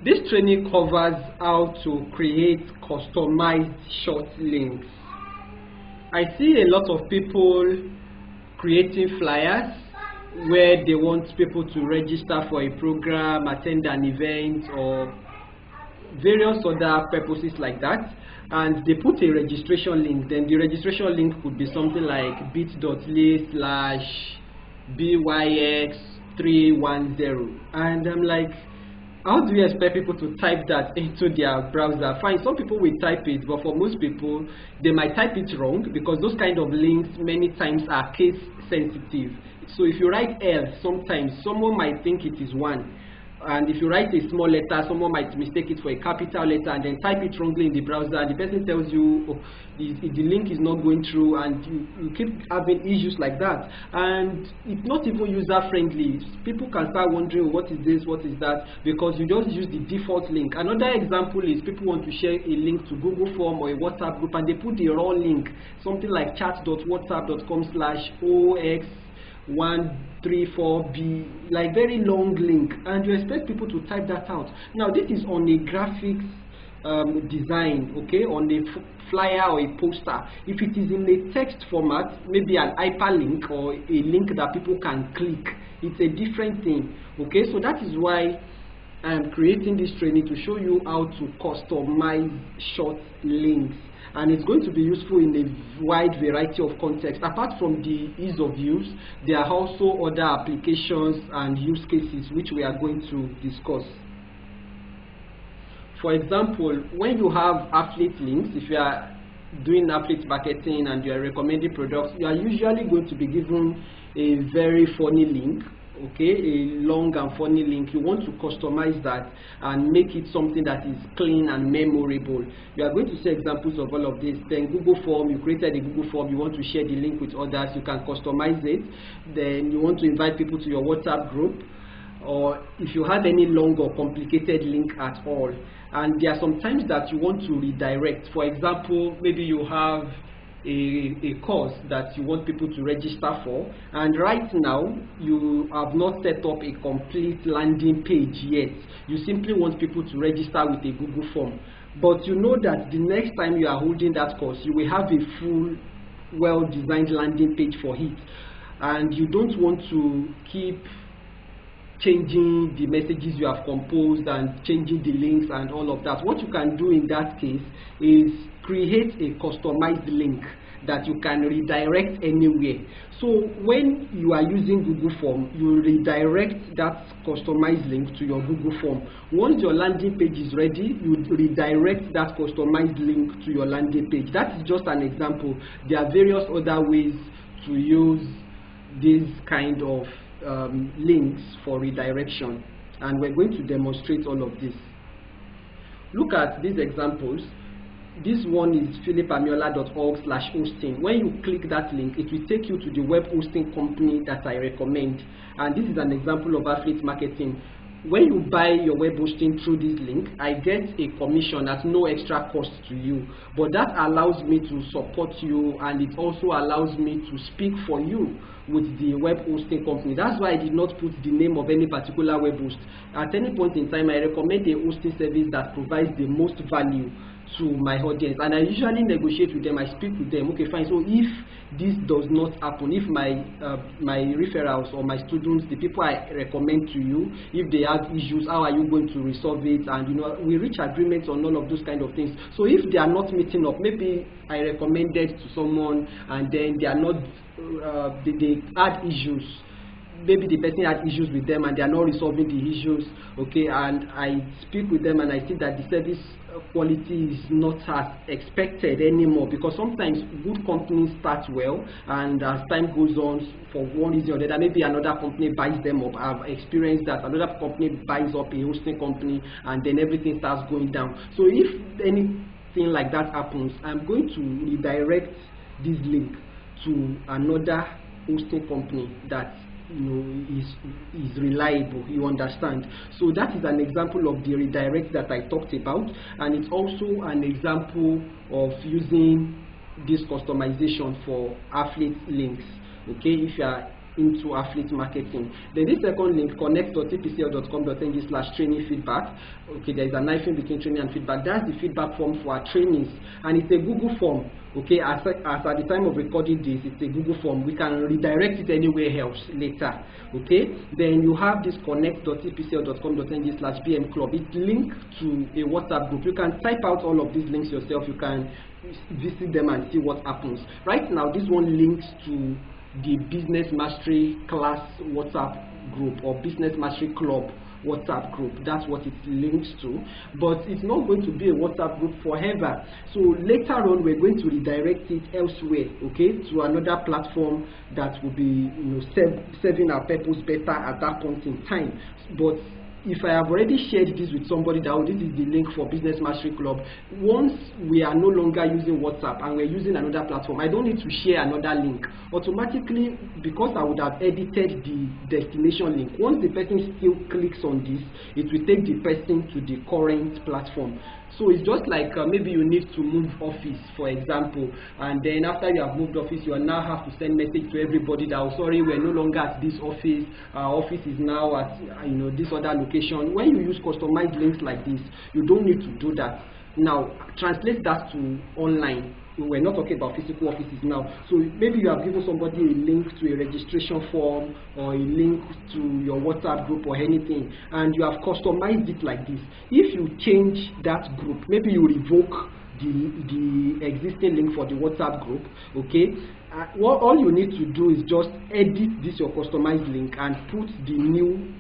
This training covers how to create customized short links. I see a lot of people creating flyers where they want people to register for a program, attend an event, or various other purposes like that, and they put a registration link. Then the registration link could be something like bit.ly/byx310, and I'm like, how do you expect people to type that into their browser? Fine, some people will type it, but for most people, they might type it wrong because those kind of links many times are case sensitive. So if you write L, sometimes someone might think it is one. And if you write a small letter, someone might mistake it for a capital letter and then type it wrongly in the browser, and the person tells you, oh, the link is not going through, and you keep having issues like that. And it's not even user friendly. People can start wondering, what is this, what is that, because you just use the default link. Another example is people want to share a link to Google Form or a WhatsApp group, and they put the wrong link, something like chat.whatsapp.com/ox134b, like very long link, and you expect people to type that out. Now this is on a graphics design, okay, on a flyer or a poster. If it is in a text format, maybe an hyperlink or a link that people can click, it's a different thing, okay. So that is why I am creating this training, to show you how to customize short links, and it's going to be useful in a wide variety of contexts. Apart from the ease of use, there are also other applications and use cases which we are going to discuss. For example, when you have affiliate links, if you are doing affiliate marketing and you are recommending products, you are usually going to be given a very funny link, okay, a long and funny link. You want to customize that and make it something that is clean and memorable. You are going to see examples of all of this. Then Google Form, you created a Google Form, you want to share the link with others, you can customize it. Then you want to invite people to your WhatsApp group, or if you have any long or complicated link at all. And there are some times that you want to redirect. For example, maybe you have a course that you want people to register for, and right now you have not set up a complete landing page yet. You simply want people to register with a Google form, but you know that the next time you are holding that course, you will have a full, well-designed landing page for it, and you don't want to keep changing the messages you have composed and changing the links and all of that. What you can do in that case is create a customized link that you can redirect anywhere. So when you are using Google Form, you redirect that customized link to your Google Form. Once your landing page is ready, you redirect that customized link to your landing page. That is just an example. There are various other ways to use this kind of links for redirection, and we're going to demonstrate all of this. Look at these examples. This one is philipamiola.org/hosting. When you click that link, it will take you to the web hosting company that I recommend, and this is an example of affiliate marketing. When you buy your web hosting through this link, I get a commission at no extra cost to you, but that allows me to support you, and it also allows me to speak for you with the web hosting company. That's why I did not put the name of any particular web host. At any point in time, I recommend a hosting service that provides the most value to my audience, and I usually negotiate with them. I speak with them. Okay, fine. So if this does not happen, if my referrals or my students, the people I recommend to you, if they have issues, how are you going to resolve it? And you know, we reach agreements on all of those kind of things. So if they are not meeting up, maybe I recommended to someone and then they are not, they had issues. Maybe the person had issues with them and they are not resolving the issues, okay, and I speak with them and I see that the service quality is not as expected anymore, because sometimes good companies start well, and as time goes on, for one reason or the other, maybe another company buys them up. I've experienced that. Another company buys up a hosting company and then everything starts going down. So if anything like that happens, I'm going to redirect this link to another hosting company that is reliable, you understand. So that is an example of the redirect that I talked about, and it's also an example of using this customization for affiliate links. Okay, if you are into affiliate marketing. Then this second link, connect.tpcl.com.ng/training feedback. Okay, there is an hyphen between training and feedback. That's the feedback form for our trainees, and it's a Google form. Okay, as at the time of recording this, it's a Google form. We can redirect it anywhere else later. Okay, then you have this connect.tpcl.com.ng/BM club. It links to a WhatsApp group. You can type out all of these links yourself. You can visit them and see what happens. Right now, this one links to the Business Mastery class WhatsApp group or Business Mastery Club WhatsApp group. That's what it links to, but it's not going to be a WhatsApp group forever. So later on, we're going to redirect it elsewhere, okay, to another platform that will be, serving our purpose better at that point in time. But if I have already shared this with somebody that this is the link for Business Mastery Club, once we are no longer using WhatsApp and we're using another platform, I don't need to share another link. Automatically, because I would have edited the destination link, once the person still clicks on this, it will take the person to the current platform. So it's just like maybe you need to move office, for example, and then after you have moved office, you now have to send message to everybody that, oh, sorry, we're no longer at this office. Our office is now at this other location. When you use customized links like this, you don't need to do that. Now translate that to online. We're not talking about physical offices now. So maybe you have given somebody a link to a registration form or a link to your WhatsApp group or anything, and you have customized it like this. If you change that group, maybe you revoke the existing link for the WhatsApp group, okay, all you need to do is just edit this your customized link and put the new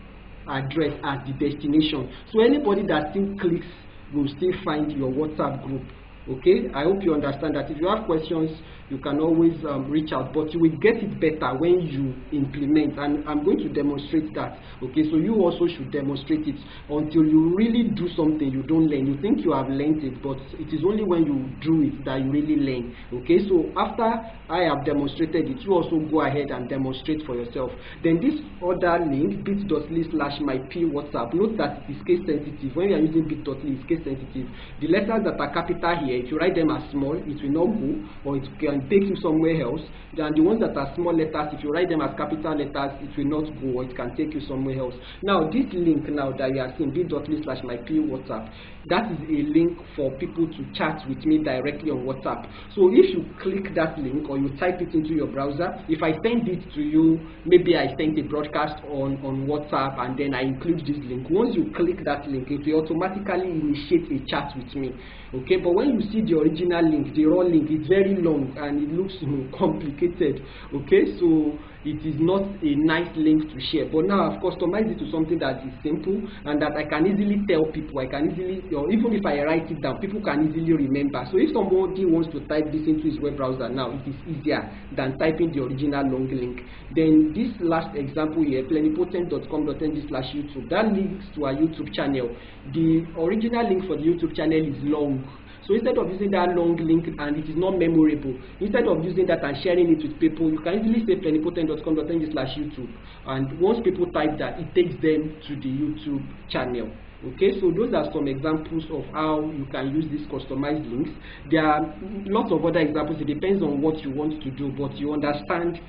address as the destination. So anybody that still clicks will still find your WhatsApp group. Okay, I hope you understand that. If you have questions, you can always reach out, but you will get it better when you implement, and I'm going to demonstrate that. Okay, so you also should demonstrate it. Until you really do something, you don't learn. You think you have learned it, but it is only when you do it that you really learn. Okay, so after I have demonstrated it, you also go ahead and demonstrate for yourself. Then this other link, bit.ly/mypwhatsapp, note that it is case sensitive. When you are using bit.ly, it's case sensitive. The letters that are capital here, if you write them as small, it will not go, or it can take you somewhere else. And the ones that are small letters, if you write them as capital letters, it will not go, or it can take you somewhere else. Now this link now that you are seeing, bit.ly/mypwhatsapp, that is a link for people to chat with me directly on WhatsApp. So if you click that link or you type it into your browser, if I send it to you, maybe I send a broadcast on WhatsApp and then I include this link. Once you click that link, it will automatically initiate a chat with me. Okay, but when you see the original link, the raw link, it's very long and it looks complicated. Okay, so it is not a nice link to share. But now I've customized it to something that is simple and that I can easily tell people. I can easily, or even if I write it down, people can easily remember. So if somebody wants to type this into his web browser now, it is easier than typing the original long link. Then this last example here, plenipotent.com.ng/YouTube, that links to our YouTube channel. The original link for the YouTube channel is long. So instead of using that long link and it is not memorable, instead of using that and sharing it with people, you can easily say plenipotent.com.ng/YouTube, and once people type that, it takes them to the YouTube channel. Okay, so those are some examples of how you can use these customized links. There are lots of other examples. It depends on what you want to do, but you understand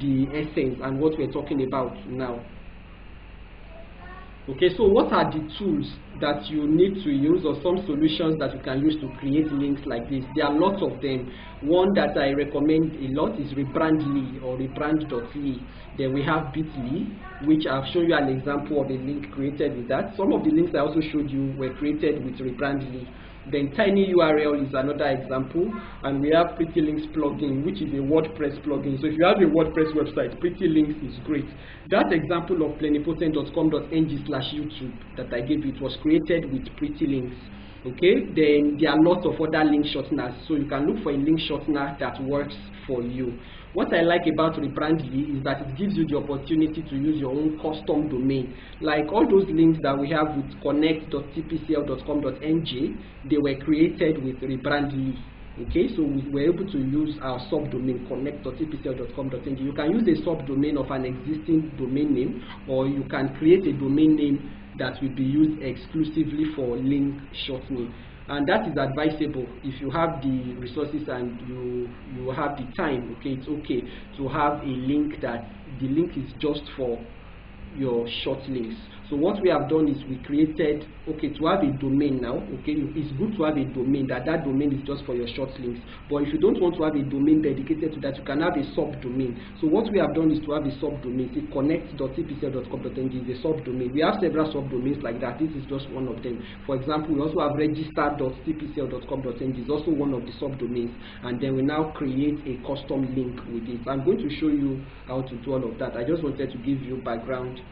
the essence and what we're talking about now. Okay, so what are the tools that you need to use, or some solutions that you can use to create links like this? There are lots of them. One that I recommend a lot is Rebrandly or rebrand.ly. Then we have Bitly, which I've shown you an example of a link created with that. Some of the links I also showed you were created with Rebrandly. Then TinyURL is another example, and we have Pretty Links plugin, which is a WordPress plugin. So if you have a WordPress website, Pretty Links is great. That example of plenipotent.com.ng/YouTube that I gave you, it was created with Pretty Links. Okay, then there are lots of other link shorteners, so you can look for a link shortener that works for you. What I like about Rebrandly is that it gives you the opportunity to use your own custom domain. Like all those links that we have with connect.tpcl.com.ng, they were created with Rebrandly. Okay, so we were able to use our subdomain connect.tpcl.com.ng. You can use a subdomain of an existing domain name, or you can create a domain name that will be used exclusively for link shortening. and that is advisable if you have the resources and you have the time. Okay, it's okay to have a link that the link is just for your short links. So what we have done is we created, okay, to have a domain now, okay, it's good to have a domain, that domain is just for your short links. But if you don't want to have a domain dedicated to that, you can have a subdomain. So what we have done is to have a subdomain. See, connect.tpcl.com.ng is a subdomain. We have several subdomains like that. This is just one of them. For example, we also have register.tpcl.com.ng is also one of the subdomains, and then we now create a custom link with it. I'm going to show you how to do all of that. I just wanted to give you background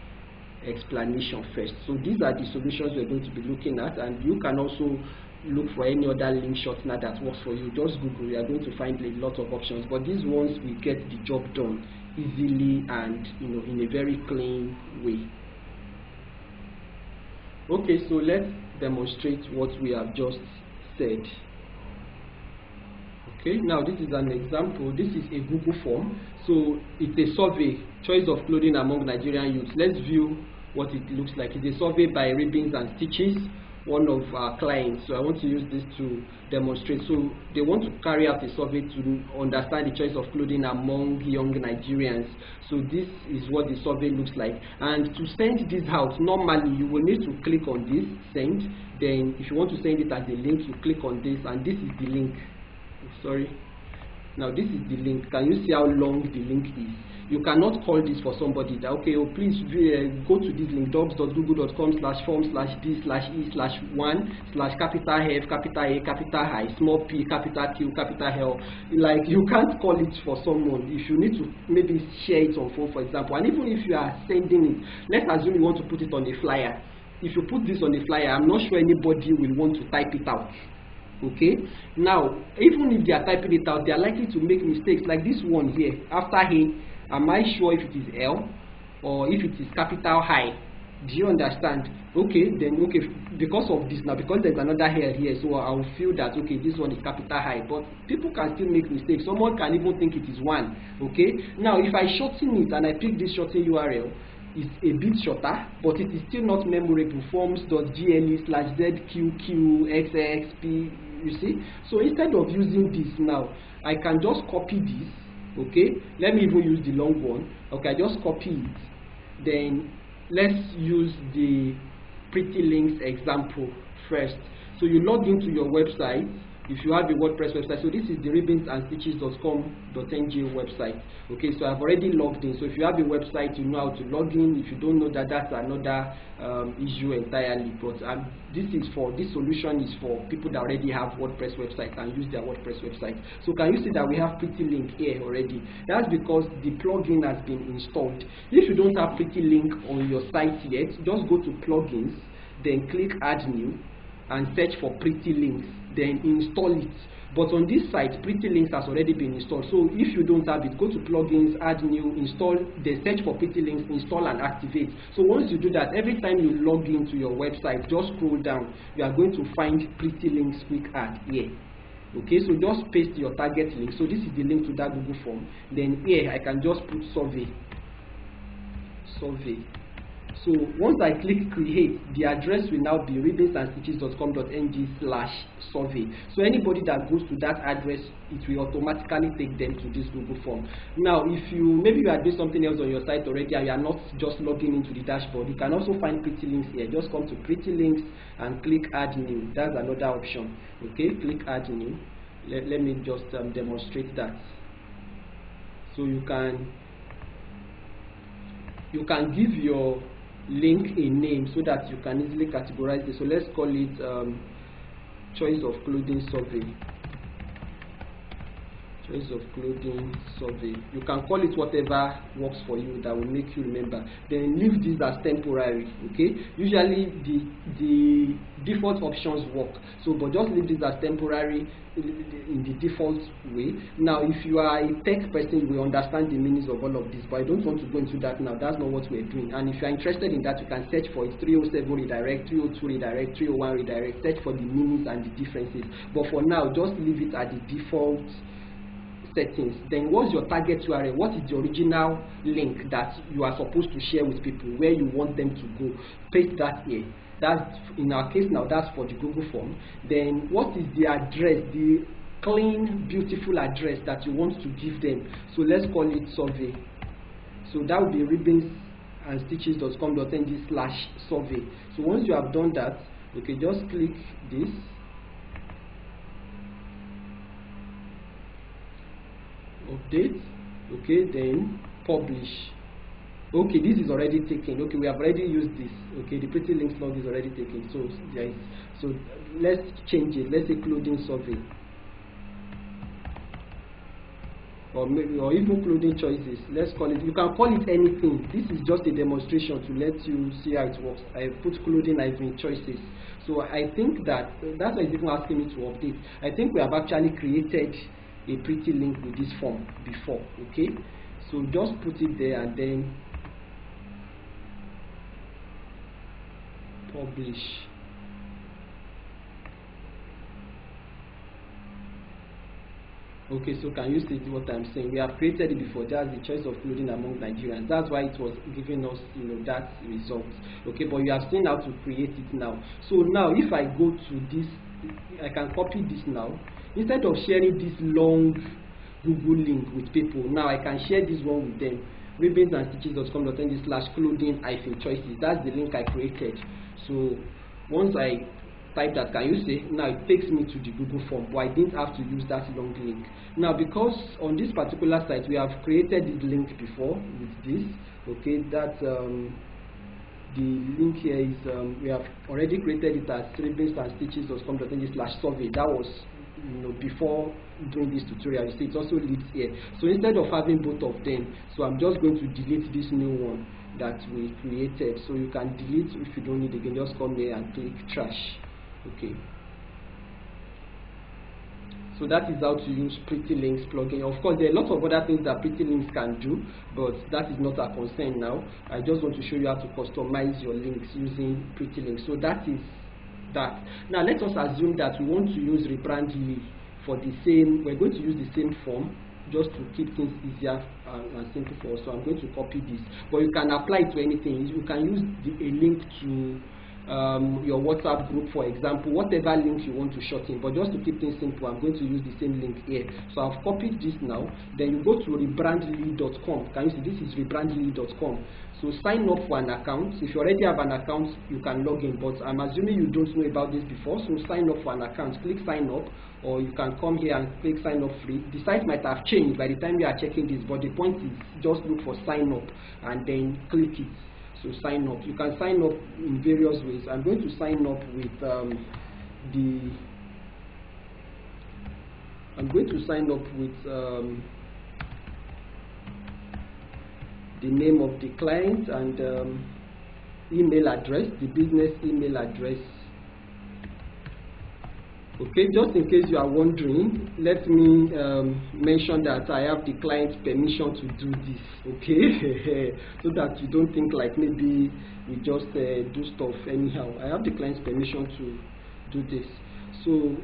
explanation first. So these are the solutions we're going to be looking at, and you can also look for any other link shortener that works for you. Just Google, you are going to find a lot of options, but these ones will get the job done easily and in a very clean way. Okay, so let's demonstrate what we have just said. Okay, now this is an example. This is a Google form. So it's a survey, choice of clothing among Nigerian youths. Let's view what it looks like. It's a survey by Ribbons and Stitches, one of our clients. So I want to use this to demonstrate. So they want to carry out a survey to understand the choice of clothing among young Nigerians. So this is what the survey looks like. And to send this out, normally you will need to click on this, send. Then if you want to send it as a link, you click on this, and this is the link. Sorry. Now this is the link. Can you see how long the link is? You cannot call this for somebody that, okay, oh, please go to this link, docs.google.com/form/d/e/1/capital F, capital A, capital I, small p, capital Q, capital L. Like, you can't call it for someone. If you need to maybe share it on phone, for example, and even if you are sending it, let's assume you want to put it on a flyer. If you put this on a flyer, I'm not sure anybody will want to type it out. Okay, now even if they are typing it out, they are likely to make mistakes, like this one here. After A, am I sure if it is L or if it is capital I? Do you understand? Okay, then okay, because of this now, because there's another L here, so I will feel that okay, this one is capital I, but people can still make mistakes. Someone can even think it is one. Okay, now if I shorten it and I pick this shorten URL, is a bit shorter, but it is still not memorable. Forms.gle/zqqxxp, you see. So instead of using this now, I can just copy this. Okay, let me even use the long one. Okay, I just copy it. Then let's use the pretty links example first. So you log into your website. If you have a WordPress website, so this is the ribbonsandstitches.com.ng website. Okay, so I've already logged in. So if you have a website, you know how to log in. If you don't know that, that's another issue entirely. But this solution is for people that already have WordPress website and use their WordPress website. So can you see that we have Pretty Link here already? That's because the plugin has been installed. If you don't have Pretty Link on your site yet, just go to plugins, then click Add New, and search for Pretty Links, then install it. But on this site, Pretty Links has already been installed. So if you don't have it, go to plugins, add new, install, then search for Pretty Links, install and activate. So once you do that, every time you log into your website, just scroll down, you are going to find Pretty Links quick add here. Okay, so just paste your target link. So this is the link to that Google form. Then here I can just put survey. So once I click create, the address will now be ribbonsandstitches.com.ng/survey. So anybody that goes to that address, it will automatically take them to this Google form. Now, if maybe you are doing something else on your site already and you are not just logging into the dashboard, you can also find Pretty Links here. Just come to Pretty Links and click Add New. That's another option. Okay, click Add New. Let me just demonstrate that. So you can give your link a name so that you can easily categorize it. So let's call it choice of clothing survey. Choice of clothing survey. You can call it whatever works for you that will make you remember. Then leave this as temporary. Okay, usually the default options work, so but just leave this as temporary in the default way. Now if you are a tech person, you will understand the meanings of all of this, but I don't want to go into that now. That's not what we're doing. And if you are interested in that, you can search for it. 307 redirect, 302 redirect, 301 redirect. Search for the meanings and the differences, but for now just leave it at the default settings. Then what's your target URL? What is the original link that you are supposed to share with people, where you want them to go? Paste that here. That's in our case now, that's for the Google form. Then what is the address, the clean, beautiful address that you want to give them? So let's call it survey. So that would be ribbonsandstitches.com.ng/survey. So once you have done that, okay, just click this. Update. Okay, then publish. Okay, this is already taken. Okay, we have already used this. Okay, the pretty links log is already taken. So there is. So let's change it. Let's say clothing survey. Or maybe, or even clothing choices. Let's call it. You can call it anything. This is just a demonstration to let you see how it works. I put clothing in choices. So I think that's why it's even asking me to update. I think we have actually created a pretty link with this form before. Okay, so just put it there and then publish. Okay, so can you see what I'm saying? We have created it before. That's the choice of clothing among Nigerians. That's why it was giving us, that result. Okay, but you have seen how to create it now. So now, if I go to this, I can copy this now. Instead of sharing this long Google link with people, now I can share this one with them. ribbonsandstitches.com.ng/clothing-choices. That's the link I created. So once I type that, can you see now it takes me to the Google form, but I didn't have to use that long link. Now because on this particular site we have created this link before with this, okay, that the link here is we have already created it as ribbonsandstitches.com.ng/survey. That was before doing this tutorial. You see it also leads here. So instead of having both of them, so I'm just going to delete this new one that we created. So you can delete if you don't need it again. Just come here and click trash. Okay, so that is how to use Pretty Links plugin. Of course, there are lots of other things that Pretty Links can do, but that is not our concern now. I just want to show you how to customize your links using Pretty Links. So that is that. Now let us assume that we want to use Rebrandly for the same. We're going to use the same form just to keep things easier and simple for us. So I'm going to copy this, but you can apply it to anything. You can use a link to your WhatsApp group, for example, whatever link you want to shorten. But just to keep things simple, I'm going to use the same link here. So I've copied this now. Then you go to rebrandly.com. Can you see this is rebrandly.com? So sign up for an account. If you already have an account, you can log in, but I'm assuming you don't know about this before. So sign up for an account. Click sign up, or you can come here and click sign up free. The site might have changed by the time you are checking this, but the point is just look for sign up and then click it. So sign up. You can sign up in various ways. I'm going to sign up with the name of the client and email address, the business email address. Okay, just in case you are wondering, let me mention that I have the client's permission to do this, okay? So that you don't think like maybe we just do stuff anyhow. I have the client's permission to do this. So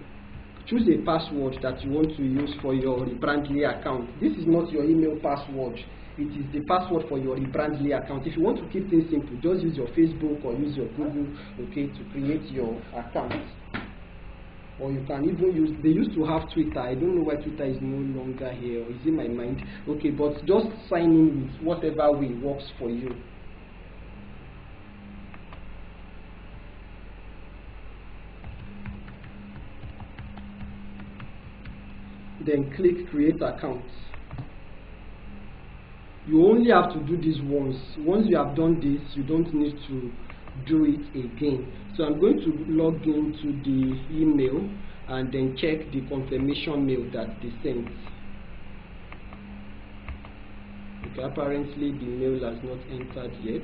choose a password that you want to use for your Rebrandly account. This is not your email password. It is the password for your Rebrandly account. If you want to keep things simple, just use your Facebook or use your Google, okay, to create your account. Or you can even use, they used to have Twitter. I don't know why Twitter is no longer here, or is in my mind. Okay, but just sign in with whatever way works for you. Then click create account. You only have to do this once. Once you have done this, you don't need to do it again. So I'm going to log into the email and then check the confirmation mail that they sent. Okay, apparently the mail has not entered yet.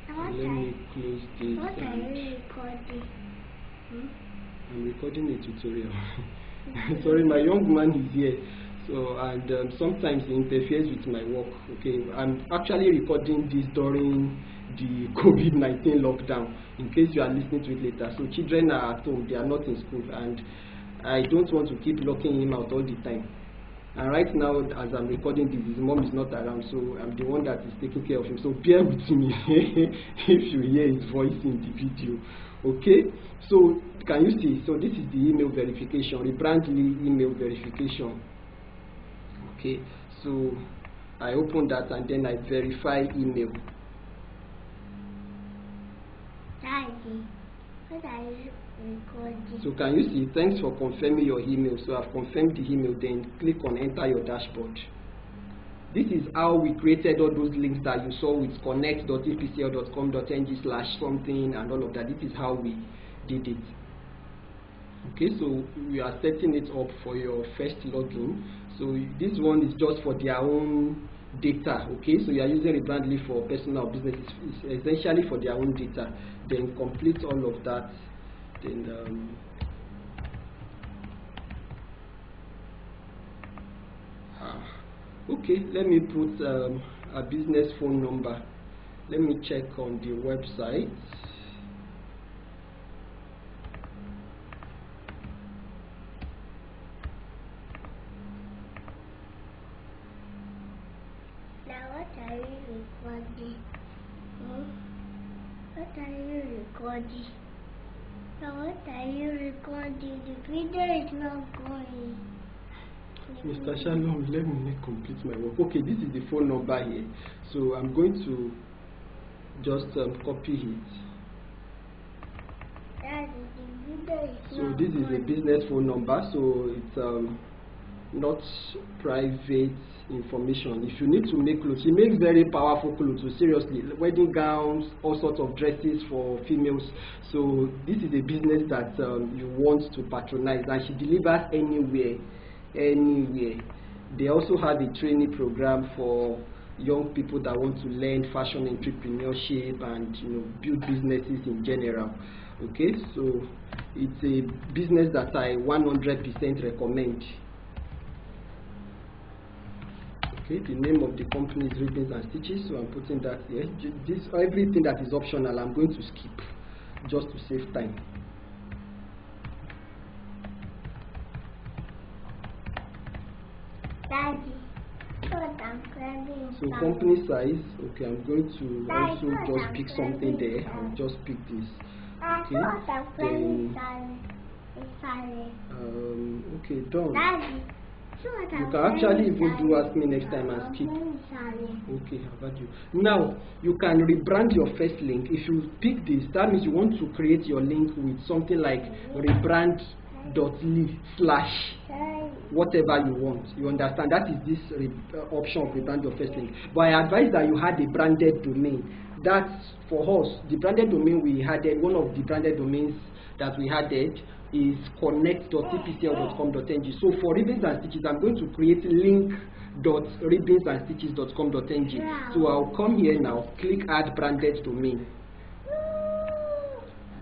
Let me close this. What are you recording? I'm recording a tutorial. Sorry, my young man is here. So, and sometimes he interferes with my work. Okay, I'm actually recording this during the COVID-19 lockdown, in case you are listening to it later. So children are at home, they are not in school, and I don't want to keep locking him out all the time. And right now, as I'm recording this, his mom is not around, so I'm the one that is taking care of him. So bear with me if you hear his voice in the video. Okay, so can you see? So this is the email verification, rebrandly email verification. Okay, so I open that and then I verify email. Daddy, what are you recording? So can you see? Thanks for confirming your email. So I've confirmed the email, then click on enter your dashboard. This is how we created all those links that you saw with connect.epcl.com.ng/something and all of that. This is how we did it. Okay, so we are setting it up for your first login. So this one is just for their own data. Okay, so you are using Rebrandly for personal business. It's essentially for their own data. Then complete all of that. Then okay, let me put a business phone number. Let me check on the website. Now what are you recording? What are you recording? Now what are you recording? The video is not going. Mr. Shalom, let me complete my work. Okay, this is the phone number here. So I'm going to just copy it. Daddy, the video is So not this is a going. business phone number, so it's not private information. If you need to make clothes, she makes very powerful clothes. So seriously, wedding gowns, all sorts of dresses for females. So this is a business that you want to patronize, and she delivers anywhere. They also have a training program for young people that want to learn fashion entrepreneurship and build businesses in general. Okay, so it's a business that I 100% recommend. Okay, the name of the company is Ribbons and Stitches, so I'm putting that here. This everything that is optional I'm going to skip just to save time. Daddy, what I'm grabbing. So company size, okay, I'm going to Daddy, also what just I'm pick something there. grabbing. I'll just pick this. Daddy, Okay, what I'm grabbing. then okay, done. Daddy, You can actually even do ask me next time and skip. Okay, how about you? Now you can rebrand your first link. If you pick this, that means you want to create your link with something like rebrand.ly/ whatever you want. You understand? That is this option of rebrand your first link. But I advise that you had a branded domain. That's for us. The branded domain we had, one of the branded domains that we added is connect.epcl.com.ng. So for ribbons and stitches, I'm going to create link.ribbonsandstitches.com.ng. So I'll come here now, click add branded domain.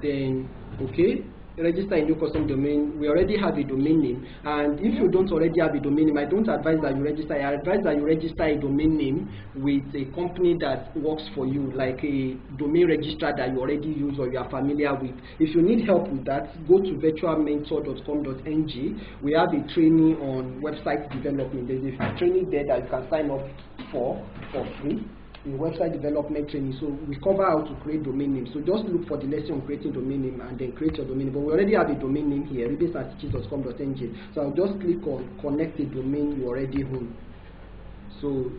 Then okay, register a new custom domain. We already have a domain name, and if you don't already have a domain name, I don't advise that you register. I advise that you register a domain name with a company that works for you, like a domain registrar that you already use or you are familiar with. If you need help with that, go to virtualmentor.com.ng. We have a training on website development. There's a training there that you can sign up for free. In website development training. So we cover how to create domain names. So just look for the lesson on creating domain name and then create your domain name. But we already have a domain name here, redirection.com.ng. So I'll just click on connect a domain you already own. So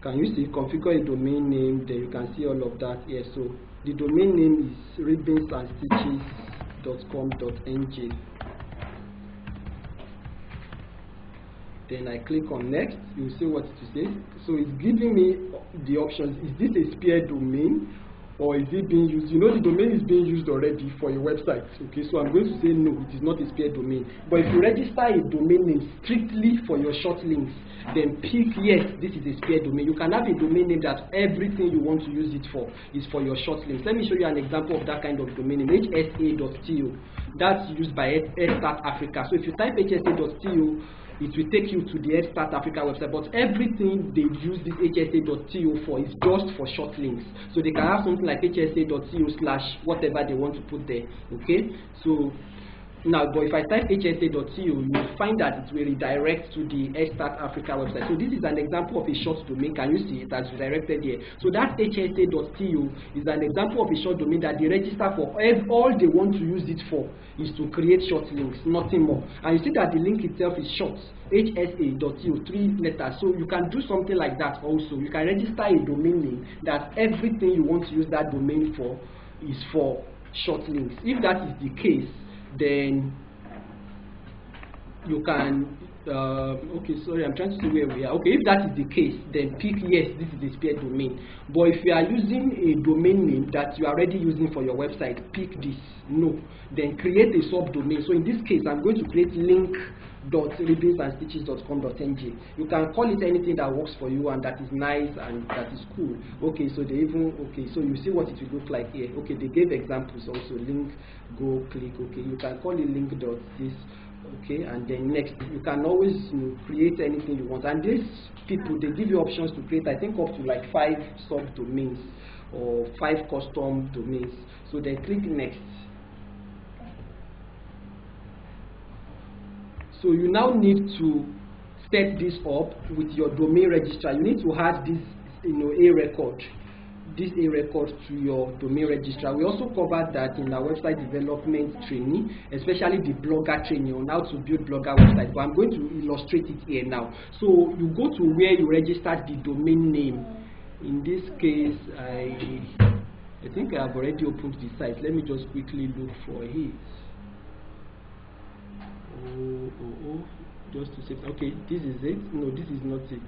can you see configure a domain name? Then you can see all of that here. So the domain name is redirection.com.ng. Then I click on next. You see what to say. So it's giving me the options. Is this a spear domain or is it being used? You know the domain is being used already for your website. Okay, so I'm going to say no, it is not a spear domain. But if you register a domain name strictly for your short links, then pick yes, this is a spear domain. You can have a domain name that everything you want to use it for is for your short links. Let me show you an example of that kind of domain name, hsa.to. That's used by Start Africa. So if you type hsa.to, it will take you to the Start Africa website, but everything they use this hsa.to for is just for short links. So they can have something like hsa.to/ whatever they want to put there. Okay, so Now, but if I type hsa.co, you will find that it will redirect to the Start Africa website. So this is an example of a short domain. Can you see it has redirected here? So that hsa.co is an example of a short domain that they register for. All they want to use it for is to create short links, nothing more. And you see that the link itself is short, hsa.co, 3 letters. So you can do something like that also. You can register a domain name that everything you want to use that domain for is for short links. If that is the case, then you can okay, sorry, I'm trying to see where we are. Okay, if that is the case, then pick yes, this is a spare domain. But if you are using a domain name that you are already using for your website, pick this no, then create a subdomain. So in this case, I'm going to create link.ribbonsandstitches.com.ng. you can call it anything that works for you and that is nice and that is cool. Okay, so they even, okay, so you see what it will look like here. Okay, they gave examples also. Link, go, click. Okay, you can call it link.this. Okay, and then next, you can always create anything you want. And these people, they give you options to create, I think, up to like 5 subdomains or 5 custom domains. So then click next. So you now need to set this up with your domain registrar. You need to add this, a record. This a record to your domain registrar. We also covered that in our website development training, especially the blogger training on how to build blogger websites. But I'm going to illustrate it here now. So you go to where you registered the domain name. In this case, I think I have already opened the site. Let me just quickly look for it. Just to say, okay, this is it. No, this is not it.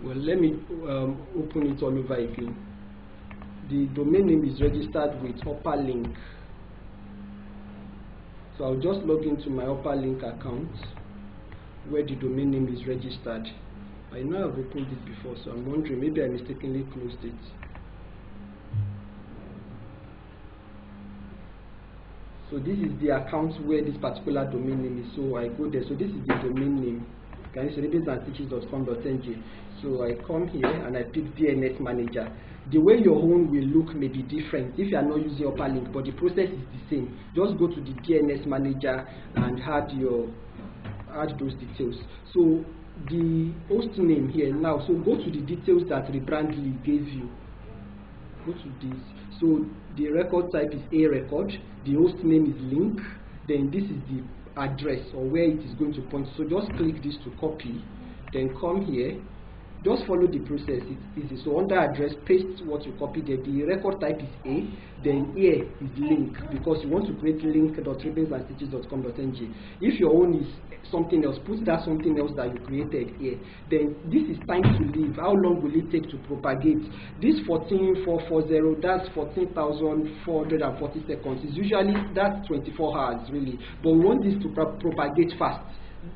Well, let me open it all over again. The domain name is registered with Upperlink. So I'll just log into my Upperlink account where the domain name is registered. I know I've opened it before, so I'm wondering, maybe I mistakenly closed it. So this is the account where this particular domain name is. So I go there. So this is the domain name. Can you see redirection.com.ng? So I come here and I pick DNS manager. The way your own will look may be different if you are not using Upperlink, but the process is the same. Just go to the DNS manager and add those details. So the host name here now. So go to the details that Rebrandly gave you. Go to this. So the record type is a record. The host name is link. Then this is the address or where it is going to point. So just click this to copy. Then come here. Just follow the process. It's easy. So under address, paste what you copied there. The record type is A. Then here is link because you want to create link.ribbonsandstitches.com.ng. If your own is something else, put that something else that you created here. Then this is time to live. How long will it take to propagate? This 14440, that's 14,440 seconds. Is usually that's 24 hours really, but we want this to propagate fast.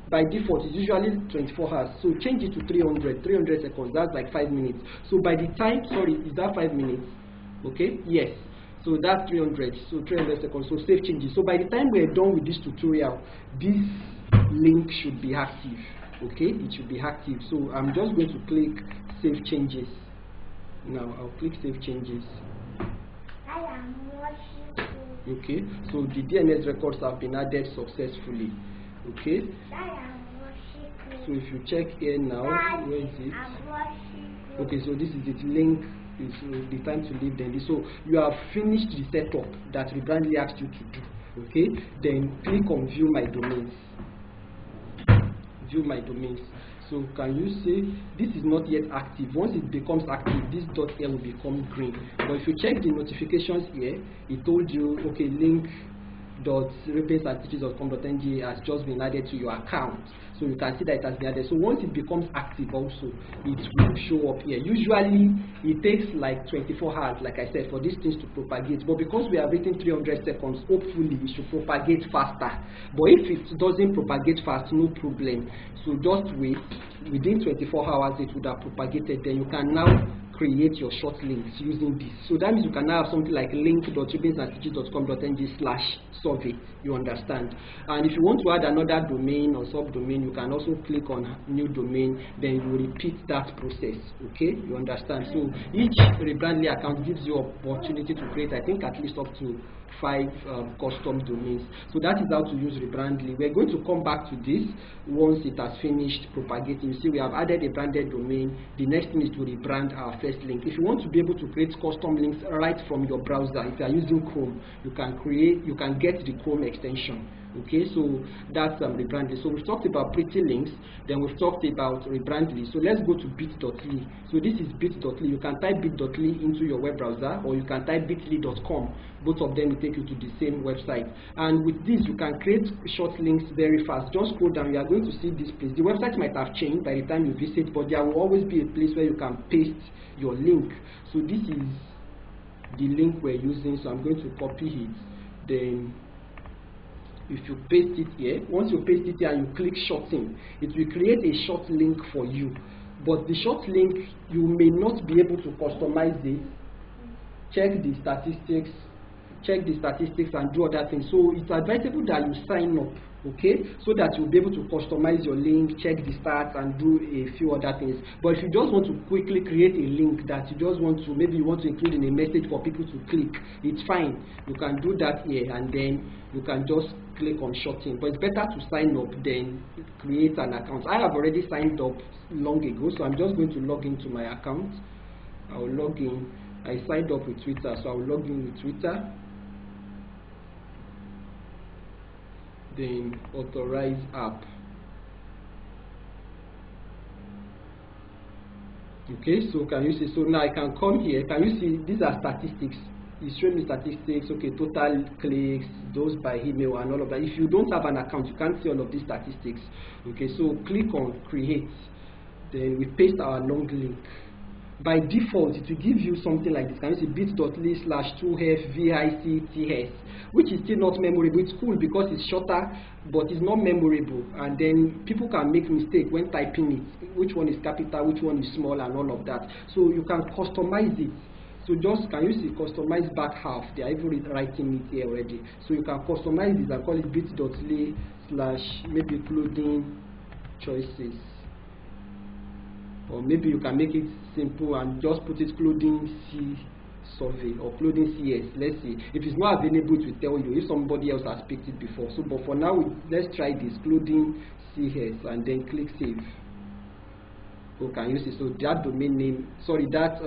By default, it's usually 24 hours. So change it to 300 seconds. That's like 5 minutes. So by the time, sorry, is that 5 minutes? Okay, yes. So that's 300. So 300 seconds. So save changes. So by the time we're done with this tutorial, this link should be active. Okay, it should be active. So I'm just going to click save changes. Now I'll click save changes. Okay, so the DNS records have been added successfully. Okay, so if you check here now, where is it? Okay, so this is it. Link is the time to leave. Then so you have finished the setup that Rebrandly asked you to do. Okay, then click on view my domains. View my domains. So can you see this is not yet active? Once it becomes active, this dot here will become green. But if you check the notifications here, it told you, okay, link.ribbonsandstitches.com.ng has just been added to your account. So you can see that it has been added. So once it becomes active also, it will show up here. Usually it takes like 24 hours, like I said, for these things to propagate. But because we have written 300 seconds, hopefully it should propagate faster. But if it doesn't propagate fast, no problem. So just wait. Within 24 hours it would have propagated. Then you can now create your short links using this. So that means you can now have something like link.ribbonsandstitches.com.ng/survey. You understand? And if you want to add another domain or subdomain, you can also click on new domain, then you repeat that process. Okay, you understand? So each Rebrandly account gives you opportunity to create, I think, at least up to 5 custom domains. So that is how to use Rebrandly. We're going to come back to this once it has finished propagating. You see, we have added a branded domain. The next thing is to rebrand our first link. If you want to be able to create custom links right from your browser, if you are using Chrome, you can get the Chrome extension. Okay, so that's Rebrandly. So we've talked about pretty links, then we've talked about Rebrandly. So let's go to bit.ly. So this is bit.ly. You can type bit.ly into your web browser, or you can type bit.ly.com. Both of them will take you to the same website. And with this, you can create short links very fast. Just scroll down, you are going to see this place. The website might have changed by the time you visit, but there will always be a place where you can paste your link. So this is the link we're using, so I'm going to copy it. Then if you paste it here, once you paste it here and you click shorten, it will create a short link for you. But the short link, you may not be able to customize it. Check the statistics and do other things. So it's advisable that you sign up, okay, so that you'll be able to customize your link, check the stats, and do a few other things. But if you just want to quickly create a link that you just want to, maybe you want to include in a message for people to click, it's fine. You can do that here, and then you can just click on shorten. But it's better to sign up than create an account. I have already signed up long ago, so I'm just going to log into my account. I'll log in. I signed up with Twitter, so I'll log in with Twitter. Then authorize app. Okay, so can you see? So now I can come here. Can you see? These are statistics. It's showing me statistics. Okay, total clicks, those by email, and all of that. If you don't have an account, you can't see all of these statistics. Okay, so click on create. Then we paste our long link. By default, it will give you something like this. Can you see bit.ly/2fvicts, which is still not memorable. It's cool because it's shorter, but it's not memorable. And then people can make mistake when typing it. Which one is capital, which one is small, and all of that. So you can customize it. So just, can you see, customize back half? They are even writing it here already. So you can customize this and call it bit.ly/maybe clothing choices. Or maybe you can make it simple and just put it clothing C survey or clothing CS. Let's see. If it's not available, it will tell you if somebody else has picked it before. So, but for now, let's try this clothing CS and then click save. So can you see? So that domain name, sorry, that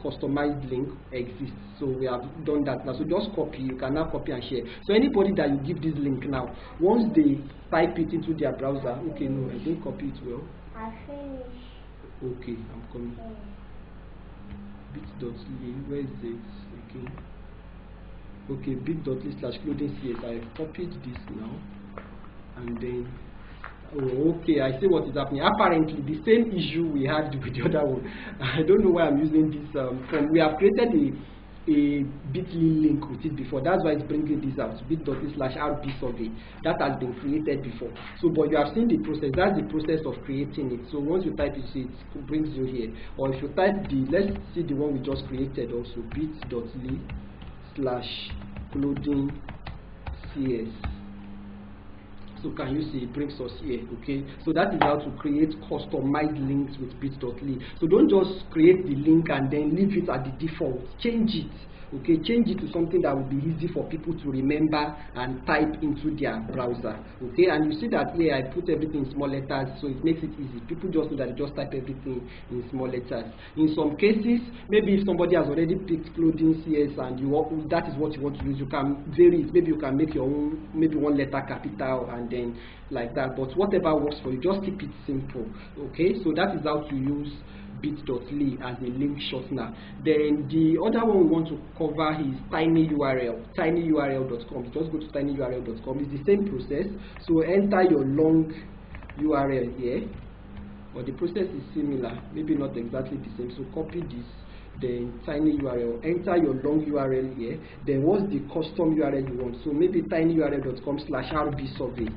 customized link exists. So we have done that now. So just copy. You can now copy and share. So anybody that you give this link now, once they type it into their browser, okay, no, I didn't copy it well. I finished. Okay, I'm coming. Bit.ly, where is it? Okay, bit.ly/clothing CS. I copied this now, and then okay, I see what is happening. Apparently, the same issue we had with the other one. I don't know why I'm using this. We have created a bit.ly link with it before. That's why it's bringing this out. bit.ly/RB survey. That has been created before. So, but you have seen the process. That's the process of creating it. So once you type it, it brings you here. Or if you type let's see the one we just created also. bit.ly/clothing CS. So can you see it brings us here? Okay, so that is how to create customized links with bit.ly. So don't just create the link and then leave it at the default. Change it. Okay, change it to something that will be easy for people to remember and type into their browser. Okay, and you see that here I put everything in small letters, so it makes it easy. People just know that they just type everything in small letters. In some cases, maybe if somebody has already picked clothing CS and that is what you want to use, you can vary it. Maybe you can make your own, maybe one letter capital and then like that. But whatever works for you, just keep it simple. Okay, so that is how to use bit.ly as a link shortener. Then the other one we want to cover is tinyurl, tinyurl.com. Just go to tinyurl.com. It's the same process. So enter your long URL here, but the process is similar, maybe not exactly the same. So copy this, then tinyurl, enter your long URL here. Then what's the custom URL you want? So maybe tinyurl.com/RB survey.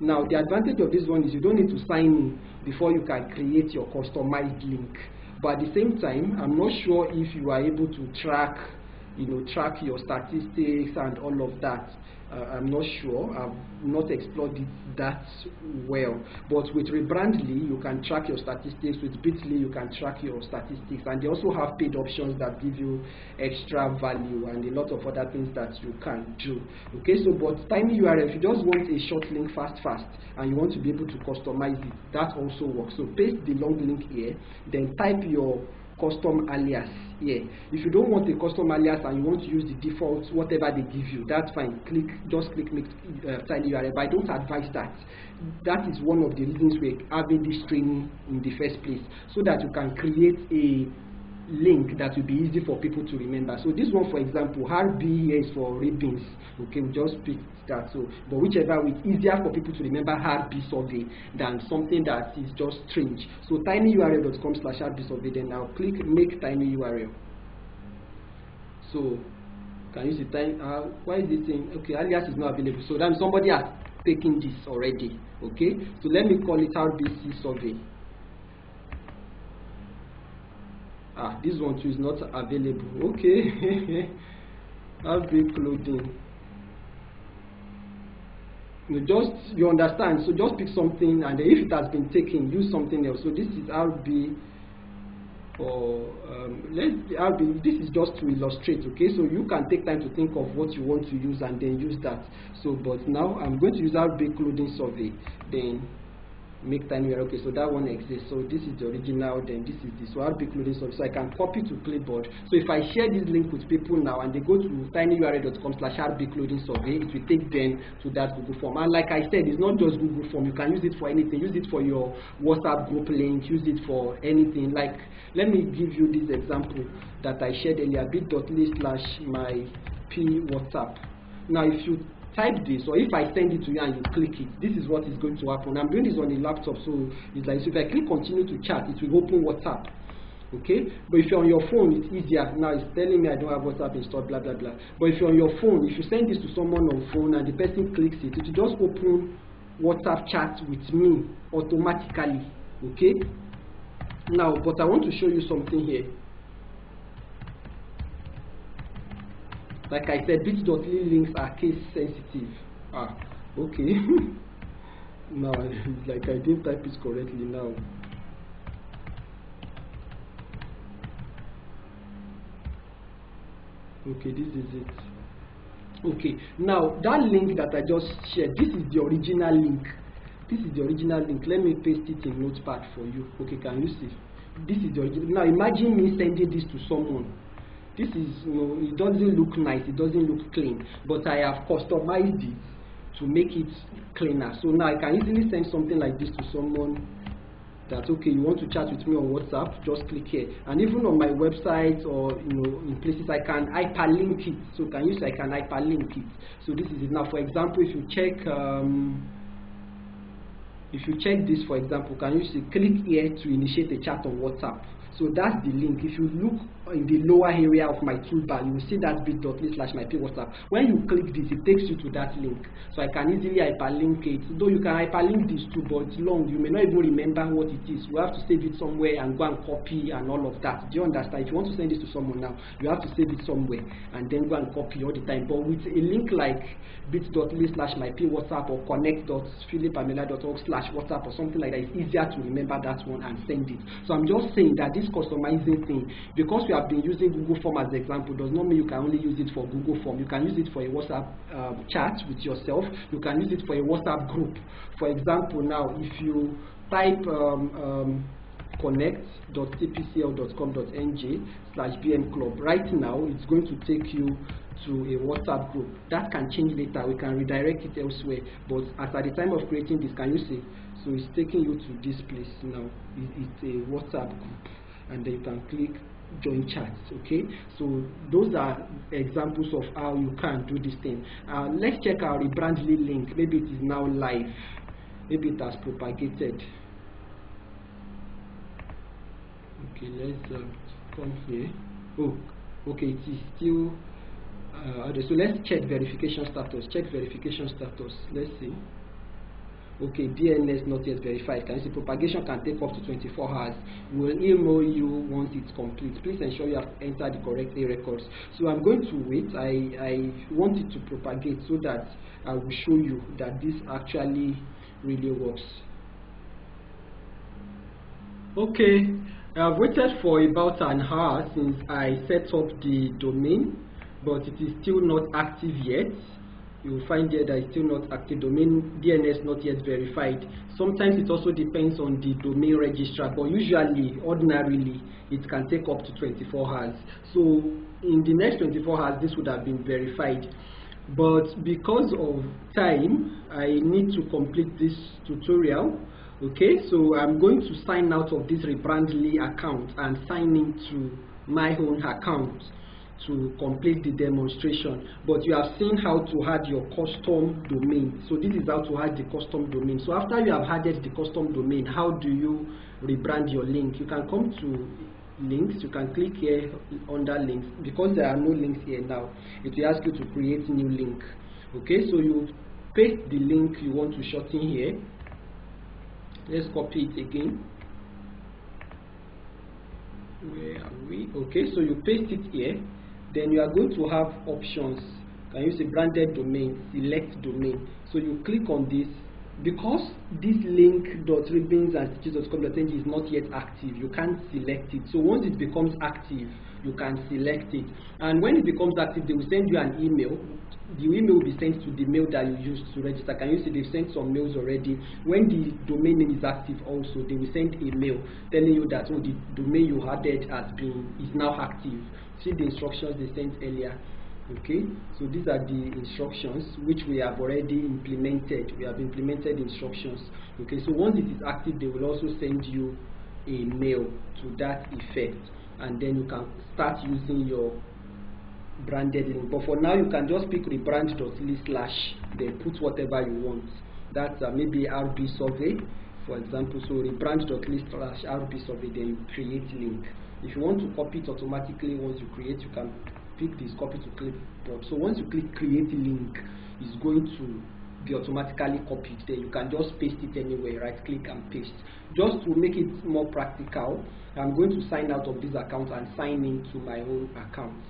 Now the advantage of this one is you don't need to sign in before you can create your customized link. But at the same time, I'm not sure if you are able to track your statistics and all of that. I'm not sure. I've not explored it that well. But with Rebrandly, you can track your statistics. With Bitly, you can track your statistics. And they also have paid options that give you extra value and a lot of other things that you can do. Okay, so but tiny URL, if you just want a short link fast, and you want to be able to customize it, that also works. So paste the long link here, then type your custom alias here. If you don't want a custom alias and you want to use the default whatever they give you, that's fine. Just click make tiny URL. But I don't advise that. That is one of the reasons we're having this training in the first place, so that you can create a link that will be easy for people to remember. So this one, for example, RB is for ribbons. Okay, we just picked that. So, but whichever way, it's easier for people to remember RB survey than something that is just strange. So tinyurl.com/RB survey. Then I'll click make tiny URL. So can you see time? Why is this thing? Okay, alias is not available. So then somebody has taken this already. Okay, so let me call it RBC survey. This one too is not available. Okay. RB clothing. You understand. So just pick something, and if it has been taken, use something else. So this is RB, or RB. This is just to illustrate. Okay, so you can take time to think of what you want to use and then use that. So, but now I'm going to use RB clothing survey. Then make tiny URL. Okay, so that one exists. So this is the original, then this is this. So RB clothing survey. So I can copy to clipboard. So if I share this link with people now and they go to tinyurl.com/RB clothing survey, it will take them to that Google form. And like I said, it's not just Google form. You can use it for anything. Use it for your WhatsApp group link. Use it for anything. Like, let me give you this example that I shared earlier, bit.ly/mypwhatsapp. Now if you type this, or if I send it to you and you click it, this is what is going to happen. I'm doing this on a laptop, so it's like, so if I click continue to chat, it will open WhatsApp. Okay, but if you're on your phone, it's easier. Now it's telling me I don't have WhatsApp installed, blah blah blah. But if you're on your phone, if you send this to someone on phone and the person clicks it, it will just open WhatsApp chat with me automatically. Okay, now but I want to show you something here. Like I said, bit.ly links are case sensitive. Okay. Now it's like I didn't type it correctly now. Okay, this is it. Okay, now that link that I just shared, this is the original link. This is the original link. Let me paste it in Notepad for you. Okay, can you see? This is the original. Now imagine me sending this to someone. This is, it doesn't look nice, it doesn't look clean, but I have customized it to make it cleaner. So now I can easily send something like this to someone that, okay, you want to chat with me on WhatsApp, just click here. And even on my website, or in places, I can hyperlink it. So can you see I can hyperlink it? So this is it. Now for example, if you check this, for example, can you see click here to initiate a chat on WhatsApp? So that's the link. If you look in the lower area of my toolbar, you will see that bit.ly/mypwhatsapp. When you click this, it takes you to that link. So I can easily hyperlink it. Though you can hyperlink this too, but it's long. You may not even remember what it is. You have to save it somewhere and go and copy and all of that. Do you understand? If you want to send this to someone now, you have to save it somewhere and then go and copy all the time. But with a link like bit.ly/mypwhatsapp or connect.philipamela.org/WhatsApp or something like that, it's easier to remember that one and send it. So I'm just saying that this customizing thing, because we have been using Google Form as an example, does not mean you can only use it for Google Form. You can use it for a WhatsApp chat with yourself. You can use it for a WhatsApp group. For example, now if you type connect.tpcl.com.ng/bmclub, right now it's going to take you to a WhatsApp group. That can change later. We can redirect it elsewhere. But as at the time of creating this, can you see? So it's taking you to this place now. It's a WhatsApp group, and then you can click join chats. Okay, so those are examples of how you can do this thing. Let's check our Rebrandly link. Maybe it is now live. Maybe it has propagated. Okay, let's come here. Oh, okay, it is still so let's check verification status. Check verification status. Let's see. okay, DNS not yet verified. Can you see propagation can take up to 24 hours. We'll email you once it's complete. Please ensure you have entered the correct A records. So I'm going to wait. I want it to propagate so that I will show you that this actually really works. Okay, I've waited for about an hour since I set up the domain, but it is still not active yet. You will find here that it's still not active. Domain DNS not yet verified. Sometimes it also depends on the domain registrar, but usually, ordinarily, it can take up to 24 hours. So in the next 24 hours, this would have been verified. But because of time, I need to complete this tutorial. Okay, so I'm going to sign out of this Rebrandly account and sign into my own account to complete the demonstration. But you have seen how to add your custom domain. So this is how to add the custom domain. So after you have added the custom domain, how do you rebrand your link? You can come to links. You can click here under links. Because there are no links here now, it will ask you to create new link. Okay, so you paste the link you want to shorten here. Let's copy it again. Where are we? Okay, so you paste it here. Then you are going to have options. Can you see branded domain, select domain? So you click on this. Because this link.ribbonsandstitches.com.ng is not yet active, you can't select it. So once it becomes active, you can select it. And when it becomes active, they will send you an email. The email will be sent to the mail that you used to register. Can you see they've sent some mails already? When the domain name is active also, they will send a mail telling you that, oh, the domain you added is now active. See the instructions they sent earlier. Okay, so these are the instructions which we have already implemented. We have implemented instructions. Okay, so once it is active, they will also send you a mail to that effect, and then you can start using your branded link. But for now, you can just pick rebrand.ly/ then put whatever you want. That's maybe RB survey, for example. So rebrand.ly/RB survey, then you create link. If you want to copy it automatically, once you create, you can pick this copy to clipboard. So once you click create link, it's going to be automatically copied. Then you can just paste it anywhere, right click and paste. Just to make it more practical, I'm going to sign out of this account and sign into my own account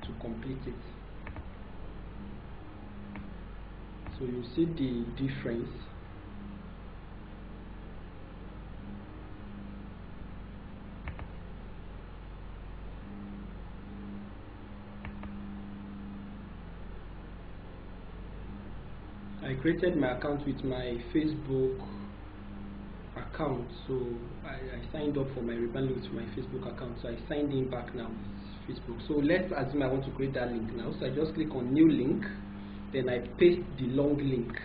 to complete it. So you see the difference. I created my account with my Facebook account, so I signed up for my Rebrandly with my Facebook account, so I signed in back now with Facebook. So let's assume I want to create that link now, so I just click on new link, then I paste the long link,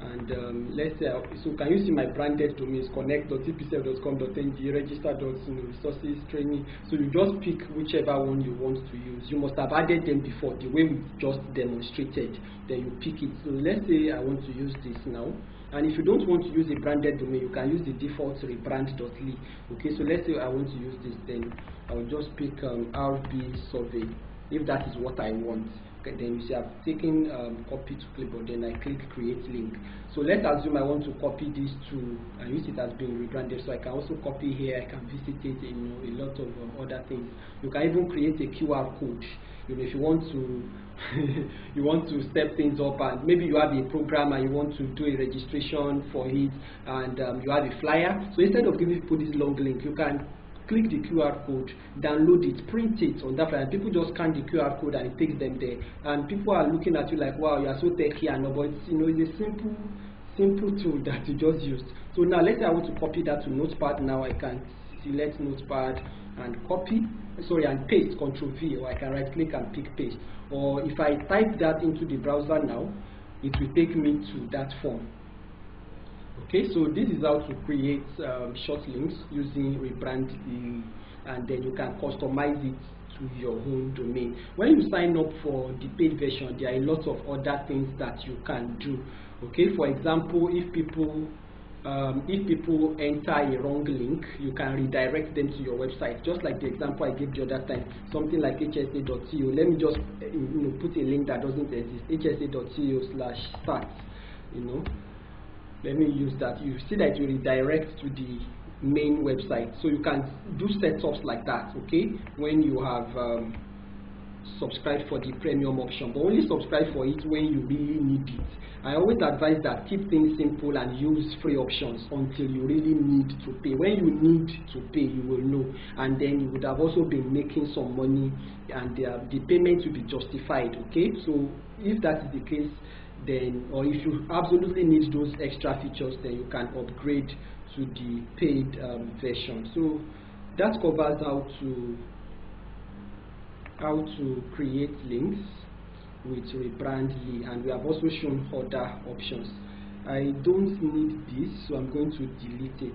and let's say, so can you see my branded domains, connect.tpcf.com.ng, register.resources, training. So you just pick whichever one you want to use. You must have added them before, the way we just demonstrated. Then you pick it. So let's say I want to use this now. And if you don't want to use a branded domain, you can use the default rebrand.ly. Okay, so let's say I want to use this, then I will just pick RB survey, if that is what I want. Okay, then you see I've taken copy to clipboard, then I click create link. So let's assume I want to copy this to and use it as being rebranded, so I can also copy here, I can visit it, you know, a lot of other things. You can even create a QR code, you know, if you want to you want to step things up, and maybe you have a program and you want to do a registration for it, and you have a flyer. So instead of giving people this long link, you can click the QR code, download it, print it on that flyer, and people just scan the QR code and it takes them there. And people are looking at you like, wow, you are so techy and all, but it's, you know, it's a simple tool that you just used. So now let's say I want to copy that to Notepad. Now I can select Notepad and copy, and paste, Ctrl V, or I can right click and pick paste. Or if I type that into the browser now, it will take me to that form. Okay, so this is how to create short links using Rebrandly, and then you can customize it to your own domain. When you sign up for the paid version, there are a lot of other things that you can do. Okay, for example, if people enter a wrong link, you can redirect them to your website, just like the example I gave the other time, something like hsa.co. Let me just put a link that doesn't exist, hsa.co/start, let me use that. You see that you redirect to the main website. So you can do setups like that, okay, when you have subscribe for the premium option, but only subscribe for it when you really need it. I always advise that keep things simple and use free options until you really need to pay. When you need to pay, you will know, and then you would have also been making some money, and the payment will be justified, okay? So if that is the case, then, or if you absolutely need those extra features, then you can upgrade to the paid version. So that covers how to create links with Rebrandly, and we have also shown other options. I don't need this, so I'm going to delete it.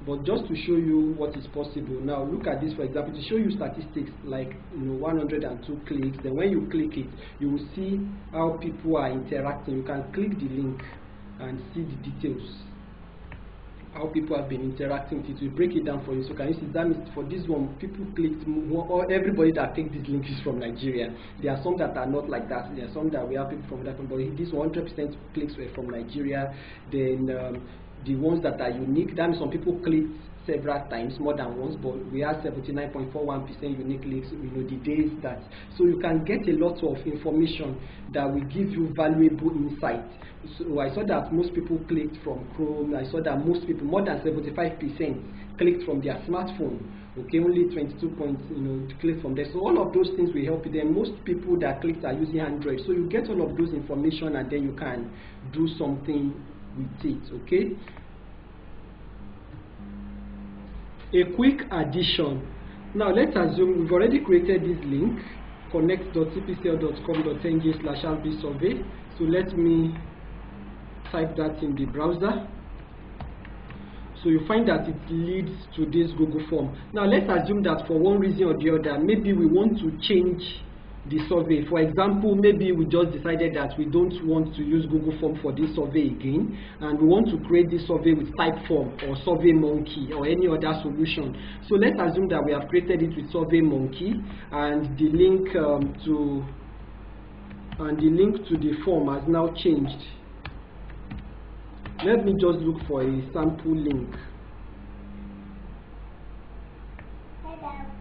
But just to show you what is possible, now look at this, for example, to show you statistics like 102 clicks. Then when you click it, you will see how people are interacting. You can click the link and see the details, how people have been interacting with it. We break it down for you. So can you see that means for this one, people clicked more, or everybody that clicked this link is from Nigeria. There are some that are not like that. There are some that we have people from different, but this 100% clicks were from Nigeria. Then the ones that are unique, that means some people clicked several times, more than once, but we have 79.41% unique links, the days that. So you can get a lot of information that will give you valuable insight. So I saw that most people clicked from Chrome. I saw that most people, more than 75%, clicked from their smartphone. Okay, only 22 click from there. So all of those things will help you. Then most people that clicked are using Android. So you get all of those information, and then you can do something with it. Okay. A quick addition. Now let's assume we've already created this link, connect.cpcl.com.ng/rbsurvey. So let me type that in the browser. So you find that it leads to this Google form. Now let's assume that for one reason or the other, maybe we want to change the survey. For example, maybe we just decided that we don't want to use Google form for this survey again, and we want to create this survey with Typeform or SurveyMonkey or any other solution. So let's assume that we have created it with SurveyMonkey, and the link to the form has now changed. Let me just look for a sample link.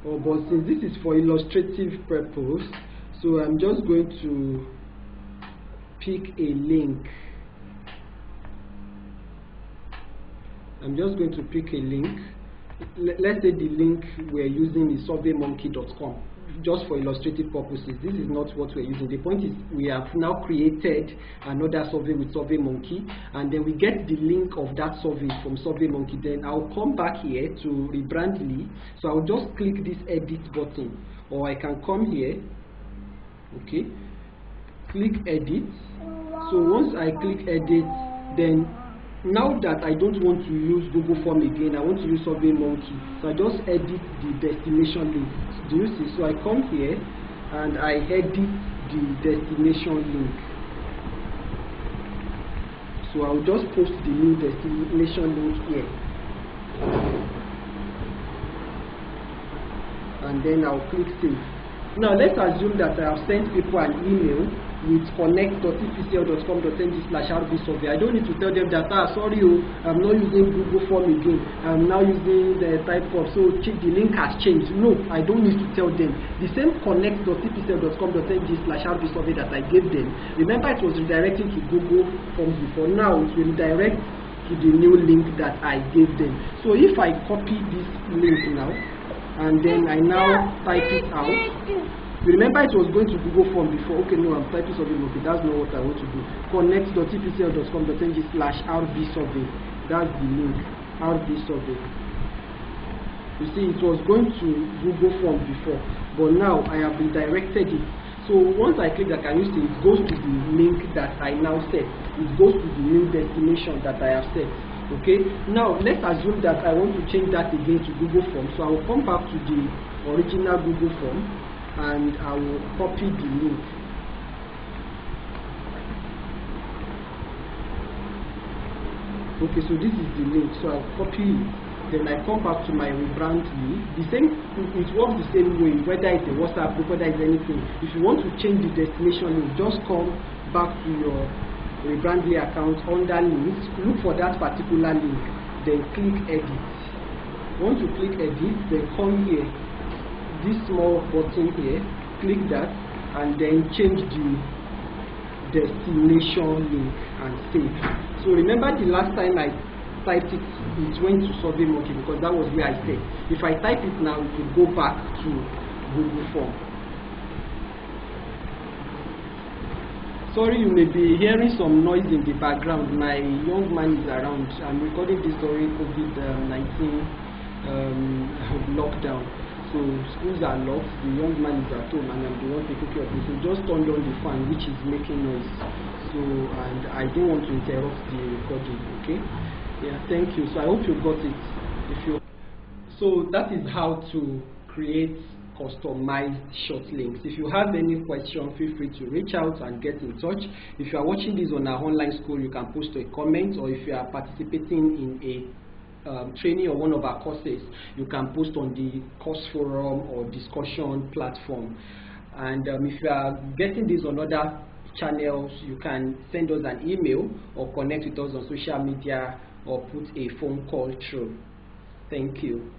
Oh, but since this is for illustrative purpose, so I'm just going to pick a link. Let's say the link we're using is surveymonkey.com. Just for illustrative purposes, this is not what we're using. The point is we have now created another survey with SurveyMonkey, and then we get the link of that survey from SurveyMonkey. Then I'll come back here to Rebrandly. So I'll just click this edit button, or I can come here, okay, click edit. So once I click edit, then now that I don't want to use Google Form again, I want to use SurveyMonkey. So I just edit the destination link. Do you see? So I come here and I edit the destination link. So I'll just post the new destination link here. And then I'll click save. Now let's assume that I have sent people an email with connect.cpcl.com.ng/rbsurvey. I don't need to tell them that, sorry, I'm not using Google Form again. I'm now using the Typeform. So the link has changed. No, I don't need to tell them. The same connect.cpcl.com.ng/rbsurvey that I gave them. Remember, it was redirecting to Google Forms before. Now it will redirect to the new link that I gave them. So if I copy this link now, and then I now type it out. Remember, it was going to Google Form before. Okay, no, I'm typing something. Okay, that's not what I want to do. Connect.cpcl.com.ng/rbsurvey. That's the link, rbsurvey. You see, it was going to Google Form before, but now I have redirected it. So once I click that, can you see it goes to the link that I now set? It goes to the new destination that I have set. Okay, now let's assume that I want to change that again to Google Form. So I will come back to the original Google Form, and I will copy the link. Okay, so this is the link. So I'll copy it. Then I come back to my Rebrandly. The same, it works the same way, whether it's a WhatsApp group, whether it's anything. If you want to change the destination link, just come back to your Rebrandly account, under links, look for that particular link, then click edit. Once you click edit, then come here, this small button here, click that, and then change the destination link and save. So remember the last time I typed it, it went to SurveyMonkey because that was where I said. If I type it now, it will go back to Google Form. Sorry, you may be hearing some noise in the background. My young man is around. I'm recording this during COVID-19 lockdown. So schools are locked, the young man is at home, and I'm the one taking care of this. So just turn on the fan, which is making noise. So, and I don't want to interrupt the recording, okay? Yeah, thank you. So I hope you got it. So that is how to create customized short links. If you have any question, feel free to reach out and get in touch. If you are watching this on our online school, you can post a comment, or if you are participating in a training or one of our courses, you can post on the course forum or discussion platform. And if you are getting this on other channels, you can send us an email or connect with us on social media or put a phone call through. Thank you.